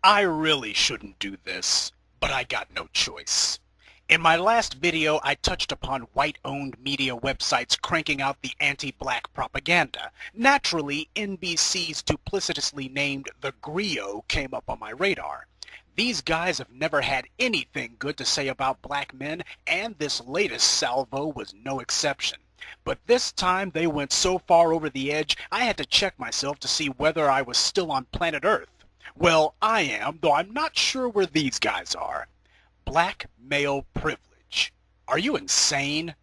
I really shouldn't do this, but I got no choice. In my last video, I touched upon white-owned media websites cranking out the anti-black propaganda. Naturally, NBC's duplicitously named The Grio came up on my radar. These guys have never had anything good to say about black men, and this latest salvo was no exception. But this time they went so far over the edge, I had to check myself to see whether I was still on planet Earth. Well, I am, though I'm not sure where these guys are. Black male privilege. Are you insane?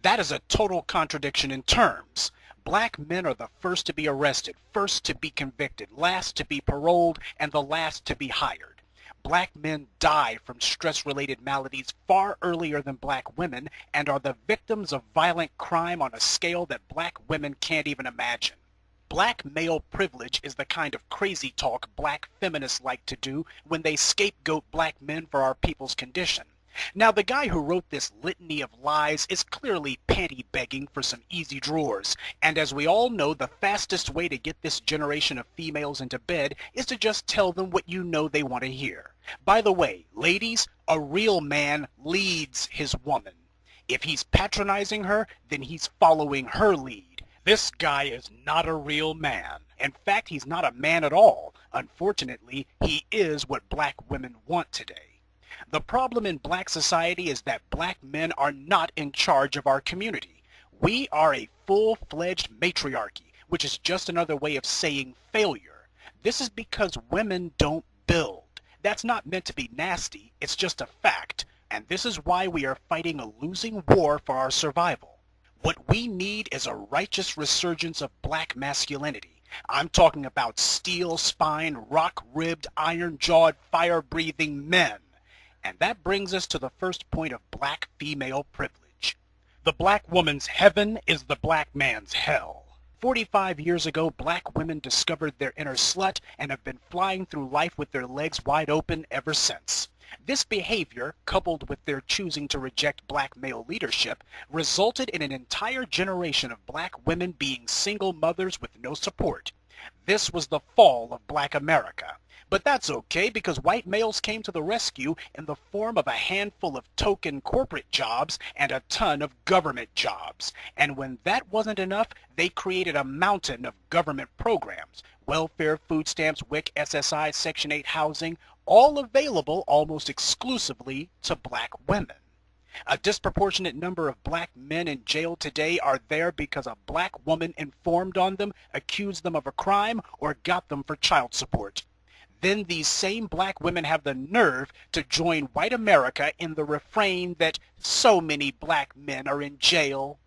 That is a total contradiction in terms. Black men are the first to be arrested, first to be convicted, last to be paroled, and the last to be hired. Black men die from stress-related maladies far earlier than black women and are the victims of violent crime on a scale that black women can't even imagine. Black male privilege is the kind of crazy talk black feminists like to do when they scapegoat black men for our people's condition. Now, the guy who wrote this litany of lies is clearly panty begging for some easy drawers, and as we all know, the fastest way to get this generation of females into bed is to just tell them what you know they want to hear. By the way, ladies, a real man leads his woman. If he's patronizing her, then he's following her lead. This guy is not a real man. In fact, he's not a man at all. Unfortunately, he is what black women want today. The problem in black society is that black men are not in charge of our community. We are a full-fledged matriarchy, which is just another way of saying failure. This is because women don't build. That's not meant to be nasty, it's just a fact, and this is why we are fighting a losing war for our survival. What we need is a righteous resurgence of black masculinity. I'm talking about steel-spined, rock-ribbed, iron-jawed, fire-breathing men. And that brings us to the first point of black female privilege. The black woman's heaven is the black man's hell. 45 years ago, black women discovered their inner slut and have been flying through life with their legs wide open ever since. This behavior, coupled with their choosing to reject black male leadership, resulted in an entire generation of black women being single mothers with no support. This was the fall of black America. But that's okay, because white males came to the rescue in the form of a handful of token corporate jobs and a ton of government jobs. And when that wasn't enough, they created a mountain of government programs: welfare, food stamps, WIC, SSI, Section 8 housing, all available almost exclusively to black women. A disproportionate number of black men in jail today are there because a black woman informed on them, accused them of a crime, or got them for child support. Then these same black women have the nerve to join white America in the refrain that so many black men are in jail.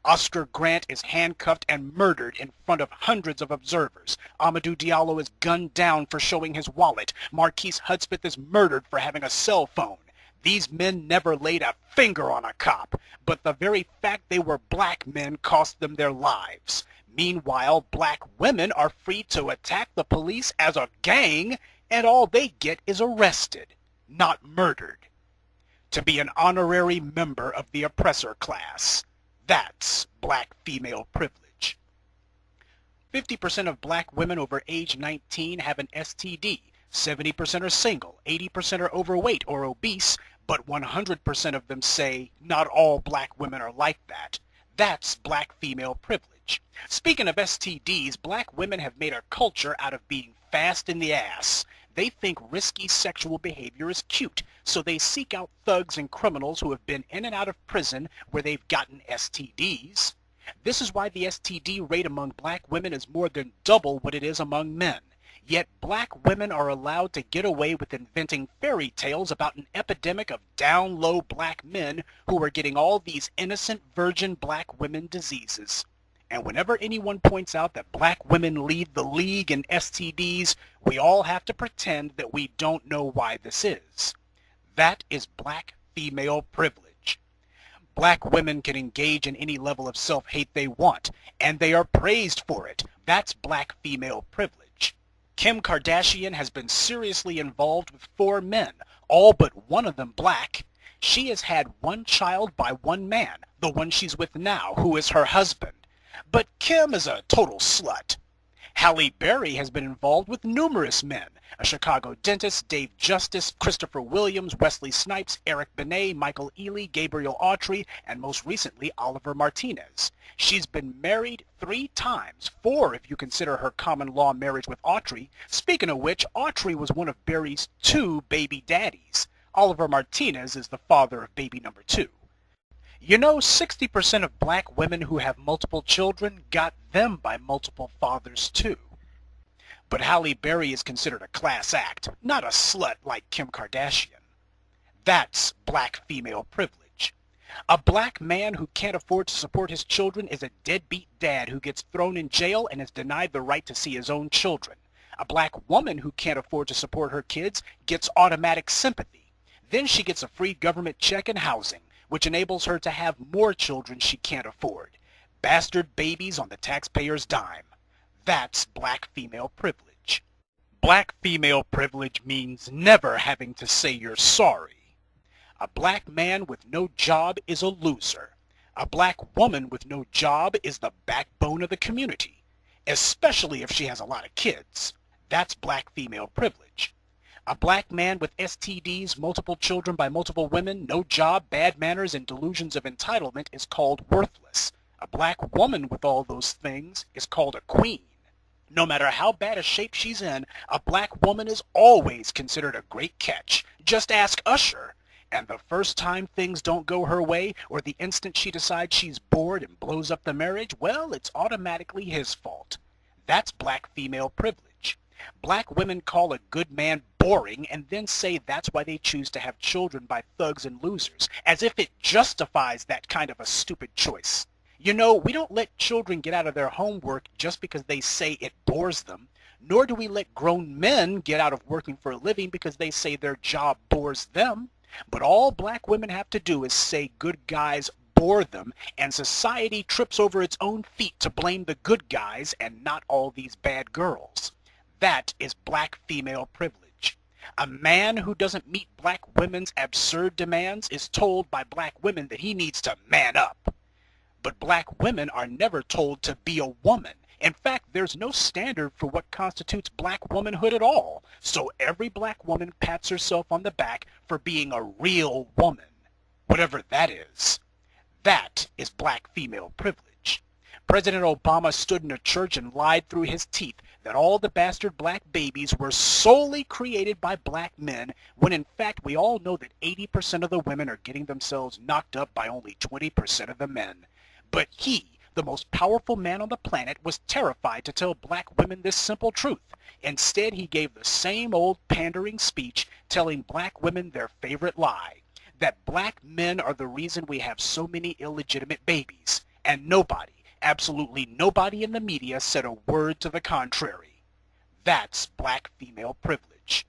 Oscar Grant is handcuffed and murdered in front of hundreds of observers. Amadou Diallo is gunned down for showing his wallet. Marquise Hudspeth is murdered for having a cell phone. These men never laid a finger on a cop, but the very fact they were black men cost them their lives. Meanwhile, black women are free to attack the police as a gang, and all they get is arrested, not murdered. To be an honorary member of the oppressor class. That's black female privilege. 50% of black women over age 19 have an STD. 70% are single, 80% are overweight or obese, but 100% of them say not all black women are like that. That's black female privilege. Speaking of STDs, black women have made a culture out of being fast in the ass. They think risky sexual behavior is cute, so they seek out thugs and criminals who have been in and out of prison where they've gotten STDs. This is why the STD rate among black women is more than double what it is among men. Yet black women are allowed to get away with inventing fairy tales about an epidemic of down-low black men who are getting all these innocent virgin black women diseases. And whenever anyone points out that black women lead the league in STDs, we all have to pretend that we don't know why this is. That is black female privilege. Black women can engage in any level of self-hate they want, and they are praised for it. That's black female privilege. Kim Kardashian has been seriously involved with 4 men, all but one of them black. She has had 1 child by 1 man, the one she's with now, who is her husband. But Kim is a total slut. Halle Berry has been involved with numerous men: a Chicago dentist, Dave Justice, Christopher Williams, Wesley Snipes, Eric Benet, Michael Ealy, Gabriel Autry, and most recently Oliver Martinez. She's been married 3 times, 4 if you consider her common-law marriage with Autry. Speaking of which, Autry was one of Berry's 2 baby daddies. Oliver Martinez is the father of baby number 2. You know, 60% of black women who have multiple children got them by multiple fathers too. But Halle Berry is considered a class act, not a slut like Kim Kardashian. That's black female privilege. A black man who can't afford to support his children is a deadbeat dad who gets thrown in jail and is denied the right to see his own children. A black woman who can't afford to support her kids gets automatic sympathy. Then she gets a free government check and housing, which enables her to have more children she can't afford. Bastard babies on the taxpayer's dime. That's black female privilege. Black female privilege means never having to say you're sorry. A black man with no job is a loser. A black woman with no job is the backbone of the community, especially if she has a lot of kids. That's black female privilege. A black man with STDs, multiple children by multiple women, no job, bad manners, and delusions of entitlement is called worthless. A black woman with all those things is called a queen. No matter how bad a shape she's in, a black woman is always considered a great catch. Just ask Usher. And the first time things don't go her way, or the instant she decides she's bored and blows up the marriage, well, it's automatically his fault. That's black female privilege. Black women call a good man boring and then say that's why they choose to have children by thugs and losers, as if it justifies that kind of a stupid choice. You know, we don't let children get out of their homework just because they say it bores them, nor do we let grown men get out of working for a living because they say their job bores them. But all black women have to do is say good guys bore them, and society trips over its own feet to blame the good guys and not all these bad girls. That is black female privilege. A man who doesn't meet black women's absurd demands is told by black women that he needs to man up. But black women are never told to be a woman. In fact, there's no standard for what constitutes black womanhood at all, so every black woman pats herself on the back for being a real woman, whatever that is. That is black female privilege. President Obama stood in a church and lied through his teeth that all the bastard black babies were solely created by black men, when in fact we all know that 80% of the women are getting themselves knocked up by only 20% of the men. But he, the most powerful man on the planet, was terrified to tell black women this simple truth. Instead, he gave the same old pandering speech telling black women their favorite lie, that black men are the reason we have so many illegitimate babies, and nobody, absolutely nobody in the media said a word to the contrary. That's black female privilege.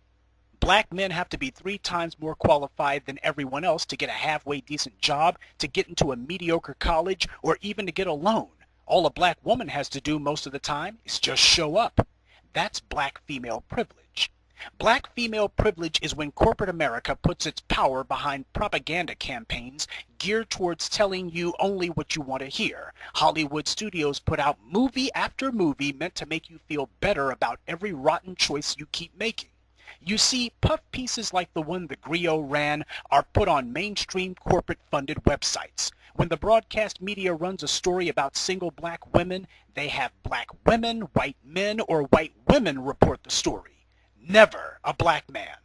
Black men have to be 3 times more qualified than everyone else to get a halfway decent job, to get into a mediocre college, or even to get a loan. All a black woman has to do most of the time is just show up. That's black female privilege. Black female privilege is when corporate America puts its power behind propaganda campaigns geared towards telling you only what you want to hear. Hollywood studios put out movie after movie meant to make you feel better about every rotten choice you keep making. You see, puff pieces like the one the Griot ran are put on mainstream corporate-funded websites. When the broadcast media runs a story about single black women, they have black women, white men, or white women report the story. Never a black man.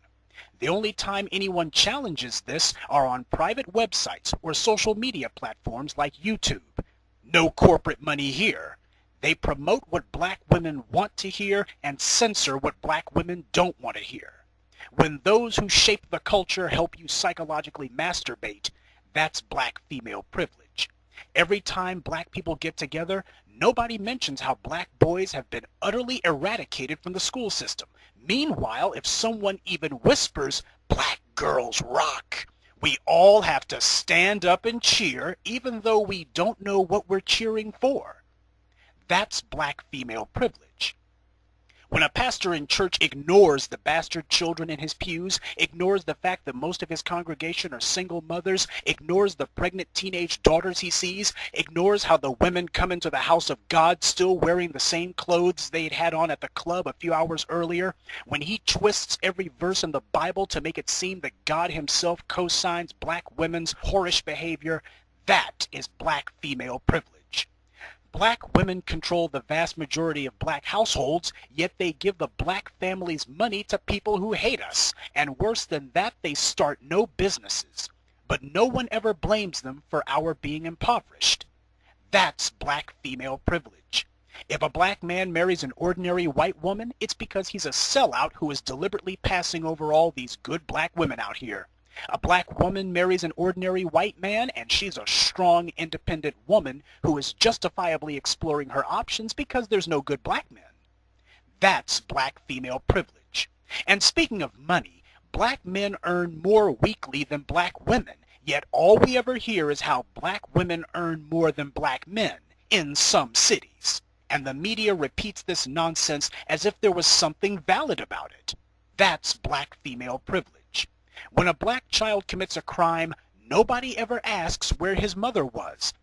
The only time anyone challenges this are on private websites or social media platforms like YouTube. No corporate money here. They promote what black women want to hear and censor what black women don't want to hear. When those who shape the culture help you psychologically masturbate, that's black female privilege. Every time black people get together, nobody mentions how black boys have been utterly eradicated from the school system. Meanwhile, if someone even whispers, "Black girls rock," we all have to stand up and cheer, even though we don't know what we're cheering for. That's black female privilege. When a pastor in church ignores the bastard children in his pews, ignores the fact that most of his congregation are single mothers, ignores the pregnant teenage daughters he sees, ignores how the women come into the house of God still wearing the same clothes they'd had on at the club a few hours earlier, when he twists every verse in the Bible to make it seem that God himself co-signs black women's whorish behavior, that is black female privilege. Black women control the vast majority of black households, yet they give the black families money to people who hate us. And worse than that, they start no businesses. But no one ever blames them for our being impoverished. That's black female privilege. If a black man marries an ordinary white woman, it's because he's a sellout who is deliberately passing over all these good black women out here. A black woman marries an ordinary white man, and she's a strong, independent woman who is justifiably exploring her options because there's no good black men. That's black female privilege. And speaking of money, black men earn more weekly than black women, yet all we ever hear is how black women earn more than black men in some cities. And the media repeats this nonsense as if there was something valid about it. That's black female privilege. When a black child commits a crime, nobody ever asks where his mother was.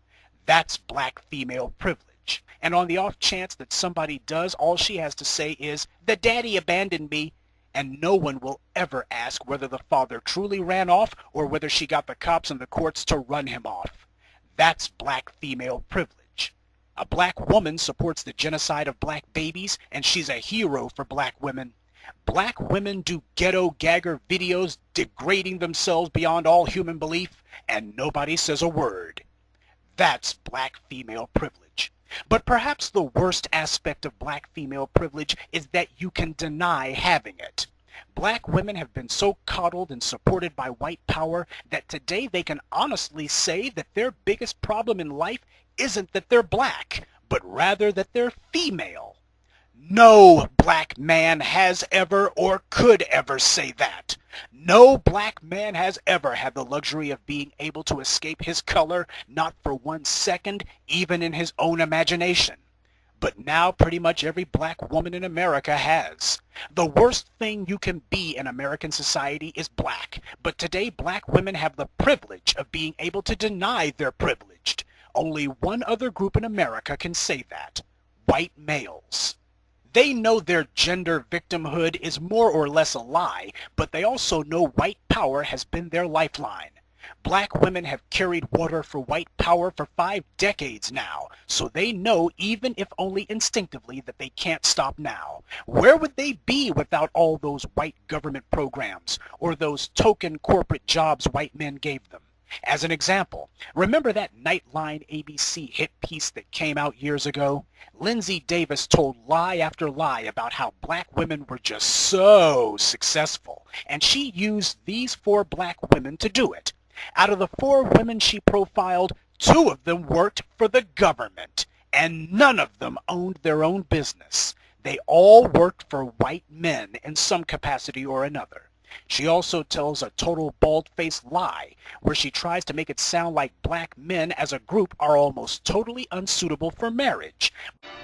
That's black female privilege. And on the off chance that somebody does, all she has to say is, "The daddy abandoned me," and no one will ever ask whether the father truly ran off or whether she got the cops and the courts to run him off. That's black female privilege. A black woman supports the genocide of black babies, and she's a hero for black women. Black women do ghetto gagger videos degrading themselves beyond all human belief, and nobody says a word. That's black female privilege. But perhaps the worst aspect of black female privilege is that you can deny having it. Black women have been so coddled and supported by white power that today they can honestly say that their biggest problem in life isn't that they're black, but rather that they're female. No black man has ever or could ever say that. No black man has ever had the luxury of being able to escape his color, not for 1 second, even in his own imagination. But now pretty much every black woman in America has. The worst thing you can be in American society is black, but today black women have the privilege of being able to deny they're privileged. Only one other group in America can say that: white males. They know their gender victimhood is more or less a lie, but they also know white power has been their lifeline. Black women have carried water for white power for 5 decades now, so they know, even if only instinctively, that they can't stop now. Where would they be without all those white government programs, or those token corporate jobs white men gave them? As an example, remember that Nightline ABC hit piece that came out years ago? Lindsay Davis told lie after lie about how black women were just so successful, and she used these 4 black women to do it. Out of the 4 women she profiled, 2 of them worked for the government, and none of them owned their own business. They all worked for white men in some capacity or another. She also tells a total bald-faced lie, where she tries to make it sound like black men as a group are almost totally unsuitable for marriage.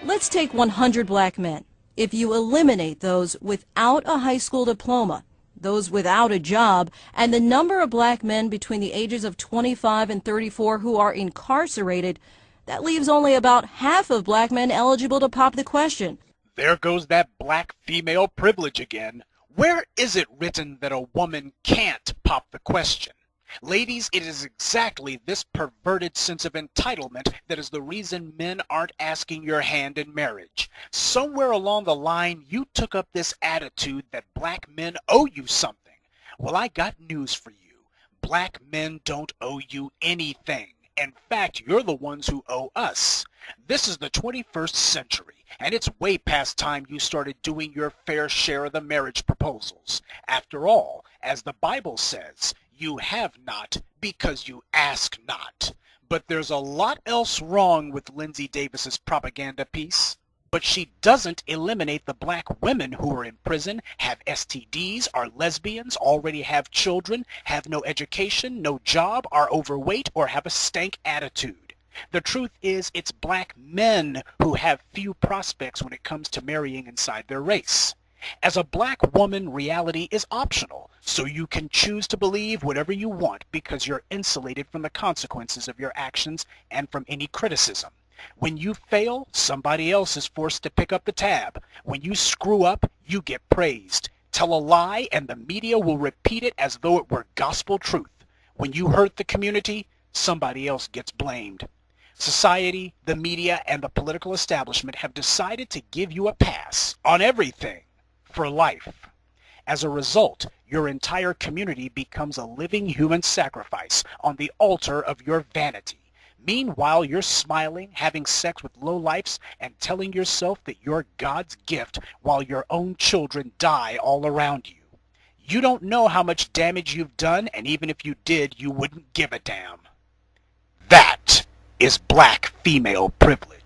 Let's take 100 black men. If you eliminate those without a high school diploma, those without a job, and the number of black men between the ages of 25 and 34 who are incarcerated, that leaves only about half of black men eligible to pop the question. There goes that black female privilege again. Where is it written that a woman can't pop the question? Ladies, it is exactly this perverted sense of entitlement that is the reason men aren't asking your hand in marriage. Somewhere along the line, you took up this attitude that black men owe you something. Well, I got news for you. Black men don't owe you anything. In fact, you're the ones who owe us. This is the 21st century, and it's way past time you started doing your fair share of the marriage proposals. After all, as the Bible says, you have not because you ask not. But there's a lot else wrong with Lindsay Davis's propaganda piece. But she doesn't eliminate the black women who are in prison, have STDs, are lesbians, already have children, have no education, no job, are overweight, or have a stank attitude. The truth is, it's black men who have few prospects when it comes to marrying inside their race. As a black woman, reality is optional, so you can choose to believe whatever you want because you're insulated from the consequences of your actions and from any criticism. When you fail, somebody else is forced to pick up the tab. When you screw up, you get praised. Tell a lie and the media will repeat it as though it were gospel truth. When you hurt the community, somebody else gets blamed. Society, the media, and the political establishment have decided to give you a pass on everything for life. As a result, your entire community becomes a living human sacrifice on the altar of your vanity. Meanwhile, you're smiling, having sex with lowlifes, and telling yourself that you're God's gift while your own children die all around you. You don't know how much damage you've done, and even if you did, you wouldn't give a damn. That is black female privilege.